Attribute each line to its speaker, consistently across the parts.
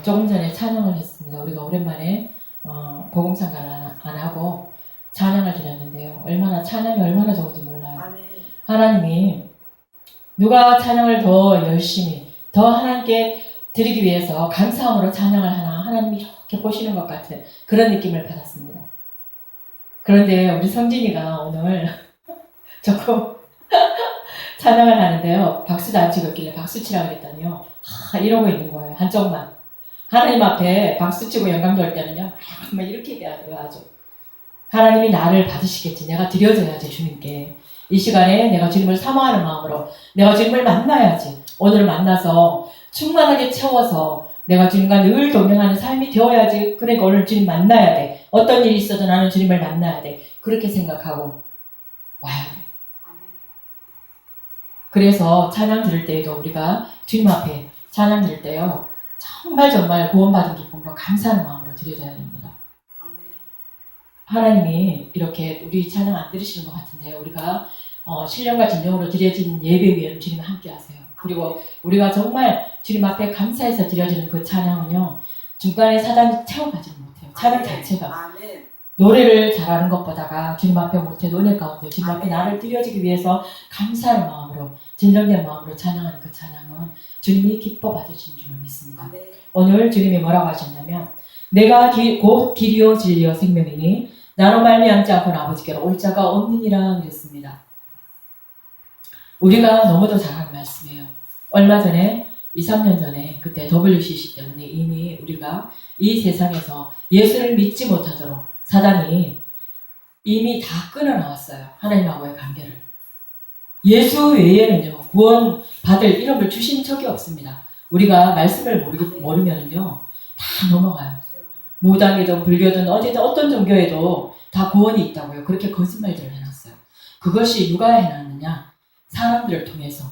Speaker 1: 조금 전에 찬양을 했습니다. 우리가 오랜만에 복음상가를 안 하고 찬양을 드렸는데요. 찬양이 얼마나 좋은지 몰라요.
Speaker 2: 아멘.
Speaker 1: 하나님이 누가 찬양을 더 열심히 더 하나님께 드리기 위해서 감사함으로 찬양을 하나 하나님이 이렇게 보시는 것 같은 그런 느낌을 받았습니다. 그런데 우리 성진이가 오늘 조금 찬양을 하는데요. 박수도 안 치겠길래 박수 치라고 했더니요. 이러고 있는 거예요. 한쪽만. 하나님 앞에 박수 치고 영광 돌 때는요. 막 이렇게 돼야 돼요. 아주. 하나님이 나를 받으시겠지. 내가 드려져야지 주님께. 이 시간에 내가 주님을 사모하는 마음으로 내가 주님을 만나야지. 오늘 만나서 충만하게 채워서 내가 주님과 늘 동행하는 삶이 되어야지. 그러니까 오늘 주님 만나야 돼. 어떤 일이 있어도 나는 주님을 만나야 돼. 그렇게 생각하고 와야 돼. 그래서 찬양 들을 때에도 우리가 주님 앞에 찬양 들을 때요. 정말 구원받은 기쁨으로 감사하는 마음으로 드려져야 됩니다. 하나님이 이렇게 우리 찬양 안 들으시는 것 같은데요. 우리가 신령과 진정으로 드려진 예배 위에는 주님 함께 하세요. 그리고 우리가 정말 주님 앞에 감사해서 드려지는 그 찬양은요. 중간에 사단이 채워가지는 못해요. 찬양 자체가. 노래를 잘하는 것보다가 주님 앞에 못해 노래 가운데 주님 앞에 나를 드려지기 위해서 감사하는 마음으로 진정된 마음으로 찬양하는 그 찬양은 주님이 기뻐 받으신 줄로 믿습니다. 오늘 주님이 뭐라고 하셨냐면 내가 곧 길이요 진리요 생명이니 나로 말미암지 않고는 아버지께로 올 자가 없느니라 그랬습니다. 우리가 너무도 잘 아는 말씀이에요. 얼마 전에 2, 3년 전에 그때 WCC 때문에 이미 우리가 이 세상에서 예수를 믿지 못하도록 사단이 이미 다 끊어 나왔어요. 하나님하고의 관계를. 예수 외에는요, 구원 받을 이름을 주신 적이 없습니다. 우리가 말씀을 모르면은요, 다 넘어가요. 무당이든 불교든 어디든 어떤 종교에도 다 구원이 있다고요. 그렇게 거짓말들을 해놨어요. 그것이 누가 해놨느냐? 사람들을 통해서,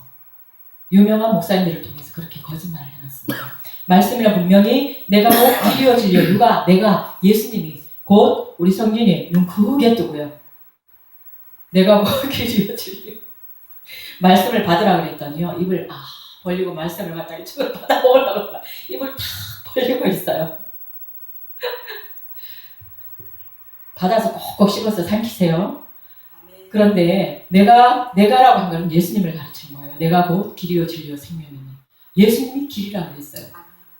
Speaker 1: 유명한 목사님들을 통해서 그렇게 거짓말을 해놨습니다. 말씀이라 분명히 내가 곧 길이요 진리요 내가 예수님이 곧 우리 성진이 눈 크게 뜨고요. 내가 곧 길이요 진리요 말씀을 받으라 그랬더니요. 입을 벌리고 말씀을 갖다 이쪽으로 받아 먹으려고 입을 다 벌리고 있어요. 받아서 꼭꼭 씹어서 삼키세요. 그런데 내가라고 한 거는 예수님을 가르치는 거예요. 내가 곧 길이요 진리요 생명이니. 예수님이 길이라고 했어요.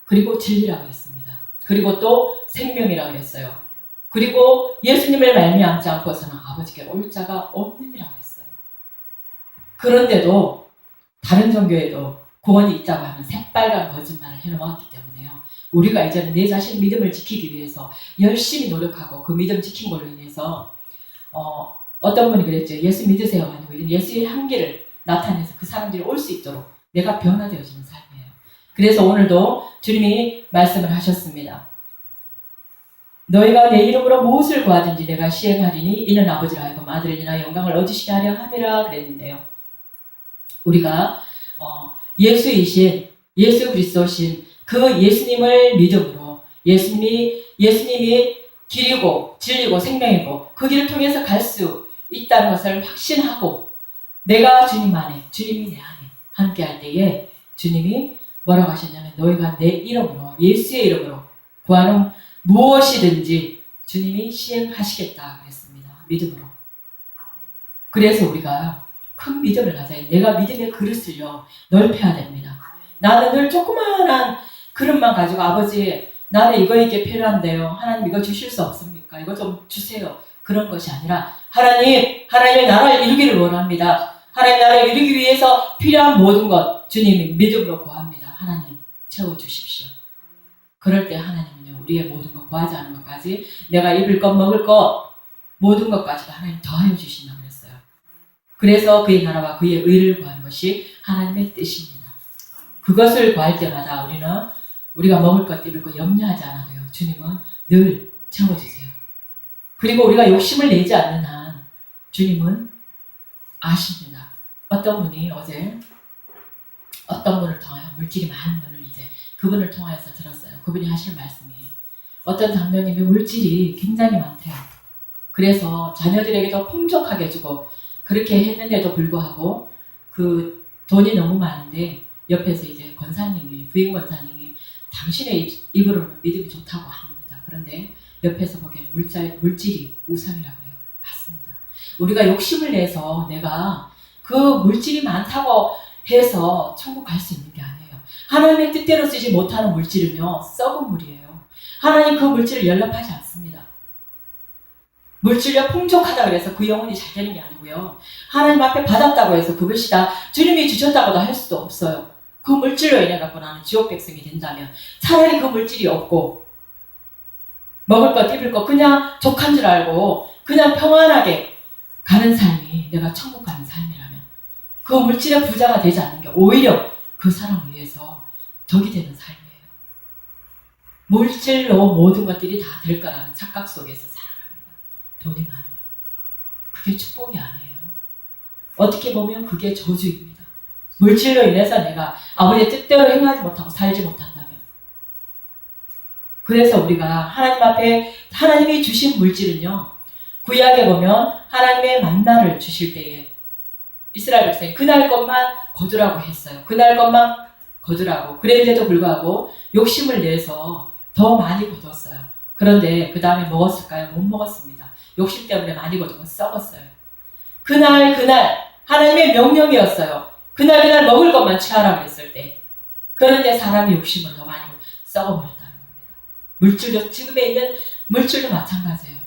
Speaker 1: 그리고 진리라고 했습니다. 그리고 또 생명이라고 했어요. 그리고 예수님을 말미암지 않고서는 아버지께 올 자가 없느니라고 했어요. 그런데도 다른 종교에도 구원이 있다고 하는 새빨간 거짓말을 해놓았기 때문에요. 우리가 이제는 내 자신 믿음을 지키기 위해서 열심히 노력하고 그 믿음 지킨 걸로 인해서 어떤 분이 그랬죠. 예수 믿으세요. 아니고 예수의 한계를 나타내서 그 사람들이 올 수 있도록 내가 변화되어지는 삶이에요. 그래서 오늘도 주님이 말씀을 하셨습니다. 너희가 내 이름으로 무엇을 구하든지 내가 시행하리니 이는 아버지를 하여금 아들을 인하여 영광을 얻으시게 하려 함이라 그랬는데요. 우리가 예수이신 예수 그리스도신 그 예수님을 믿음으로 예수님이 길이고 진리고 생명이고 그 길을 통해서 갈 수 있다는 것을 확신하고 내가 주님 안에 주님이 내 안에 함께 할 때에 주님이 뭐라고 하셨냐면 너희가 내 이름으로 예수의 이름으로 구하는 무엇이든지 주님이 시행하시겠다 그랬습니다. 믿음으로. 그래서 우리가 큰 믿음을 가져야 내가 믿음의 그릇을요 넓혀야 됩니다. 나는 늘 조그마한 그릇만 가지고 아버지 나는 이게 필요한데요. 하나님 이거 주실 수 없습니까? 이거 좀 주세요. 그런 것이 아니라 하나님의 나라를 이루기를 원합니다. 하나님 나라를 이루기 위해서 필요한 모든 것 주님이 믿음으로 구합니다. 하나님 채워주십시오. 그럴 때 하나님은요 우리의 모든 것 구하지 않은 것까지 내가 입을 것 먹을 것 모든 것까지도 하나님 더하여 주신다고 그랬어요. 그래서 그의 나라와 그의 의를 구하는 것이 하나님의 뜻입니다. 그것을 구할 때마다 우리가 먹을 것 입을 것 염려하지 않아도요. 주님은 늘 채워주세요. 그리고 우리가 욕심을 내지 않는 한 주님은 아십니다. 어떤 분이 어제 어떤 분을 통하여 물질이 많은 분을 그분을 통하여서 들었어요. 그분이 하실 말씀이 어떤 장로님이 물질이 굉장히 많대요. 그래서 자녀들에게도 풍족하게 주고 그렇게 했는데도 불구하고 그 돈이 너무 많은데 옆에서 이제 부인 권사님이 당신의 입으로는 믿음이 좋다고 합니다. 그런데 옆에서 보기에는 물질이 우상이라고 해요. 맞습니다. 우리가 욕심을 내서 내가 그 물질이 많다고 해서 천국 갈 수 있는 게 아니에요. 하나님의 뜻대로 쓰지 못하는 물질은요, 썩은 물이에요. 하나님 그 물질을 연락하지 않습니다. 물질력 풍족하다고 해서 그 영혼이 잘 되는 게 아니고요. 하나님 앞에 받았다고 해서 그것이 다 주님이 주셨다고도 할 수도 없어요. 그 물질로 인해 갖고 나는 지옥 백성이 된다면 차라리 그 물질이 없고 먹을 것 입을 것 그냥 족한 줄 알고 그냥 평안하게 가는 삶이 내가 천국 가는 삶이라면 그 물질의 부자가 되지 않는 게 오히려 그 사람을 위해서 덕이 되는 삶이에요. 물질로 모든 것들이 다 될 거라는 착각 속에서 살아갑니다. 돈이 많으면. 그게 축복이 아니에요. 어떻게 보면 그게 저주입니다. 물질로 인해서 내가 아버지의 뜻대로 행하지 못하고 살지 못한다면. 그래서 우리가 하나님 앞에 하나님이 주신 물질은요. 구약에 보면 하나님의 만나를 주실 때에 이스라엘 백성이 그날 것만 거두라고 했어요. 그날 것만 거두라고. 그랬는데도 불구하고 욕심을 내서 더 많이 거뒀어요. 그런데 그 다음에 먹었을까요? 못 먹었습니다. 욕심 때문에 많이 거두고 썩었어요. 그날 하나님의 명령이었어요. 그날 먹을 것만 취하라고 했을 때. 그런데 사람이 욕심을 더 많이 썩어버렸다는 겁니다. 물질도 지금에 있는 물질도 마찬가지예요.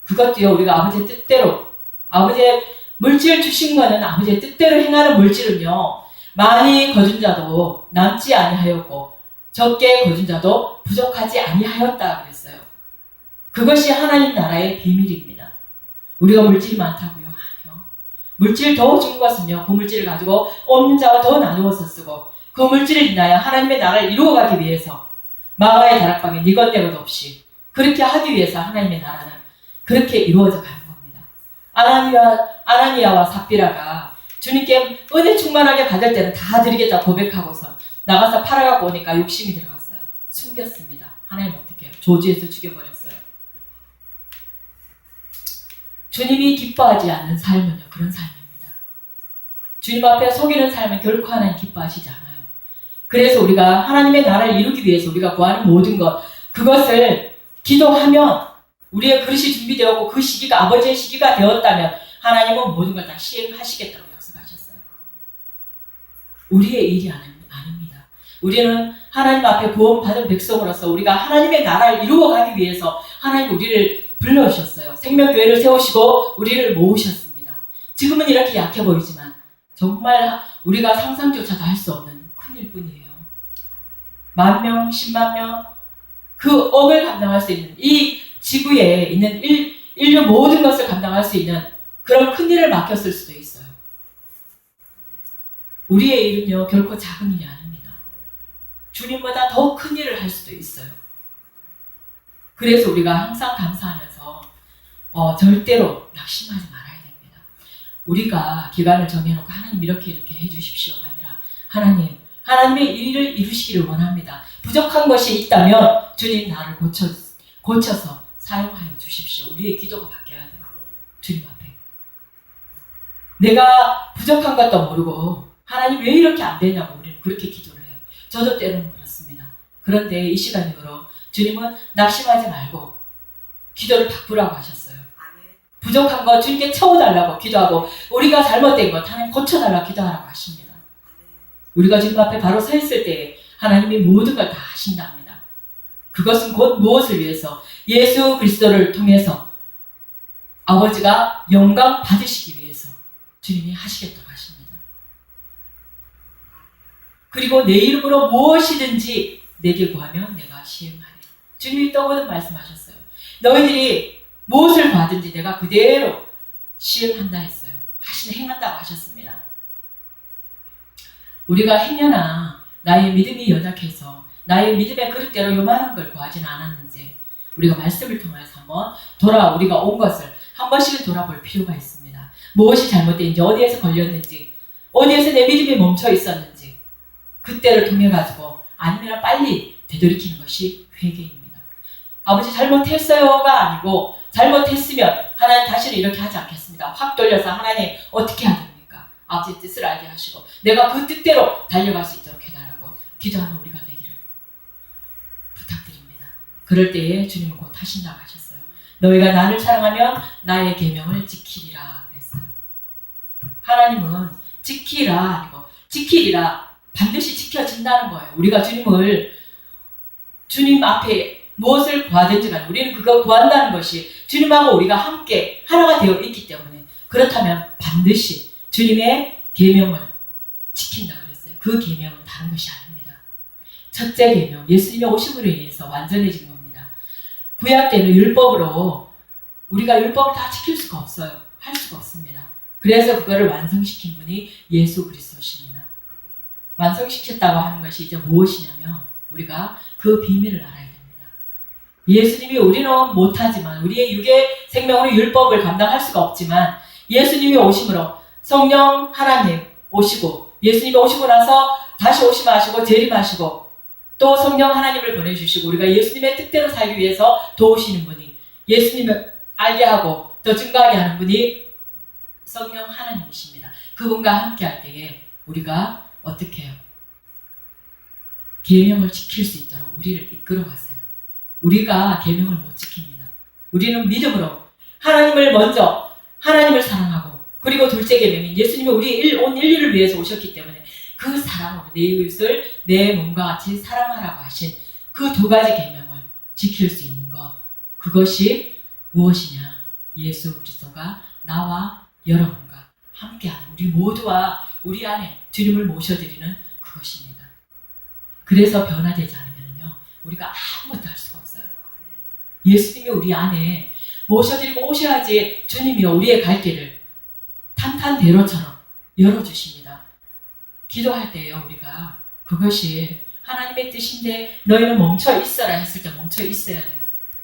Speaker 1: 그것도요 우리가 아버지의 뜻대로 아버지의 물질 주신 거는 아버지의 뜻대로 행하는 물질은요 많이 거둔 자도 남지 아니하였고 적게 거둔 자도 부족하지 아니하였다 그랬어요. 그것이 하나님 나라의 비밀입니다. 우리가 물질이 많다고요? 아니요. 물질 더 준 것은요 그 물질을 가지고 없는 자와 더 나누어서 쓰고 그 물질을 인하여 하나님의 나라를 이루어가기 위해서 마가의 다락방에 니거데모도 없이 그렇게 하기 위해서 하나님의 나라는 그렇게 이루어져 가는 겁니다. 아나니아와 삽비라가 주님께 은혜 충만하게 받을 때는 다 드리겠다 고백하고서 나가서 팔아갖고 오니까 욕심이 들어갔어요. 숨겼습니다. 하나님 어떻게 해요? 조지에서 죽여버렸어요. 주님이 기뻐하지 않는 삶은요 그런 삶입니다. 주님 앞에 속이는 삶은 결코 하나님 기뻐하시지 않아요. 그래서 우리가 하나님의 나라를 이루기 위해서 우리가 구하는 모든 것 그것을 기도하면 우리의 그릇이 준비되었고 그 시기가 아버지의 시기가 되었다면 하나님은 모든 걸 다 시행하시겠다고 약속하셨어요. 우리의 일이 아닙니다. 우리는 하나님 앞에 구원받은 백성으로서 우리가 하나님의 나라를 이루어가기 위해서 하나님 우리를 불러주셨어요. 생명교회를 세우시고 우리를 모으셨습니다. 지금은 이렇게 약해 보이지만 정말 우리가 상상조차도 할 수 없는 큰일 뿐이에요. 10,000명, 10만 명, 그 억을 감당할 수 있는 이 지구에 있는 인류 모든 것을 감당할 수 있는 그런 큰 일을 맡겼을 수도 있어요. 우리의 일은요 결코 작은 일이 아닙니다. 주님보다 더 큰 일을 할 수도 있어요. 그래서 우리가 항상 감사하면서 절대로 낙심하지 말아야 됩니다. 우리가 기간을 정해놓고 하나님 이렇게 해주십시오가 아니라 하나님의 일을 이루시기를 원합니다. 부족한 것이 있다면 주님 나를 고쳐서 사용하여 주십시오. 우리의 기도가 바뀌어야 돼요. 주님 앞에. 내가 부족한 것도 모르고 하나님 왜 이렇게 안 되냐고 우리는 그렇게 기도를 해요. 저도 때로는 그렇습니다. 그런데 이 시간 이후로 주님은 낙심하지 말고 기도를 바꾸라고 하셨어요. 부족한 거 주님께 채워달라고 기도하고 우리가 잘못된 것 하나님 고쳐달라고 기도하라고 하십니다. 우리가 주님 앞에 바로 서 있을 때 하나님이 모든 걸 다 하신답니다. 그것은 곧 무엇을 위해서? 예수 그리스도를 통해서 아버지가 영광 받으시기 위해서 주님이 하시겠다고 하십니다. 그리고 내 이름으로 무엇이든지 내게 구하면 내가 시행하리. 주님이 또 말씀하셨어요. 너희들이 무엇을 구하든지 내가 그대로 시행한다 했어요. 행한다고 하셨습니다. 우리가 행여나 나의 믿음이 연약해서 나의 믿음의 그릇대로 요만한 걸 구하지는 않았는지 우리가 말씀을 통해서 한번 우리가 온 것을 한 번씩은 돌아볼 필요가 있습니다. 무엇이 잘못된지 어디에서 걸렸는지 어디에서 내 믿음이 멈춰 있었는지 그때를 통해 가지고 아니면 빨리 되돌이키는 것이 회개입니다. 아버지 잘못했어요가 아니고 잘못했으면 하나님 다시는 이렇게 하지 않겠습니다. 확 돌려서 하나님 어떻게 해야 됩니까? 아버지의 뜻을 알게 하시고 내가 그 뜻대로 달려갈 수 있도록 해달라고 기도하는 우리가 되기를 그럴 때에 주님은 곧 하신다고 하셨어요. 너희가 나를 사랑하면 나의 계명을 지키리라 그랬어요. 하나님은 지키라 아니고 지키리라, 반드시 지켜진다는 거예요. 우리가 주님 앞에 무엇을 구하든지 간에 우리는 그거 구한다는 것이 주님하고 우리가 함께 하나가 되어 있기 때문에, 그렇다면 반드시 주님의 계명을 지킨다고 그랬어요. 그 계명은 다른 것이 아닙니다. 첫째 계명, 예수님의 오심으로 인해서 완전해진 겁니다. 구약 때는 율법으로 우리가 율법을 다 지킬 수가 없어요. 할 수가 없습니다. 그래서 그거를 완성시킨 분이 예수 그리스도십니다. 완성시켰다고 하는 것이 이제 무엇이냐면 우리가 그 비밀을 알아야 됩니다. 예수님이, 우리는 못하지만 우리의 육의 생명으로 율법을 감당할 수가 없지만 예수님이 오심으로 성령 하나님 오시고, 예수님이 오시고 나서 다시 오심하시고 재림하시고 또 성령 하나님을 보내주시고 우리가 예수님의 뜻대로 살기 위해서 도우시는 분이, 예수님을 알게 하고 더 증거하게 하는 분이 성령 하나님이십니다. 그분과 함께 할 때에 우리가 어떻게 해요? 계명을 지킬 수 있도록 우리를 이끌어 가세요. 우리가 계명을 못 지킵니다. 우리는 믿음으로 하나님을 사랑하고, 그리고 둘째 계명인 예수님이 온 인류를 위해서 오셨기 때문에 그 사랑으로 내 이웃을 내 몸과 같이 사랑하라고 하신 그 두 가지 계명을 지킬 수 있는 것, 그것이 무엇이냐? 예수 그리스도가 나와 여러분과 함께하는, 우리 모두와 우리 안에 주님을 모셔드리는 그것입니다. 그래서 변화되지 않으면요 우리가 아무것도 할 수가 없어요. 예수님이 우리 안에 모셔드리고 오셔야지 주님이요 우리의 갈 길을 탄탄대로처럼 열어주십니다. 기도할 때요 우리가 그것이 하나님의 뜻인데 너희는 멈춰 있어라 했을 때 멈춰 있어야 돼요.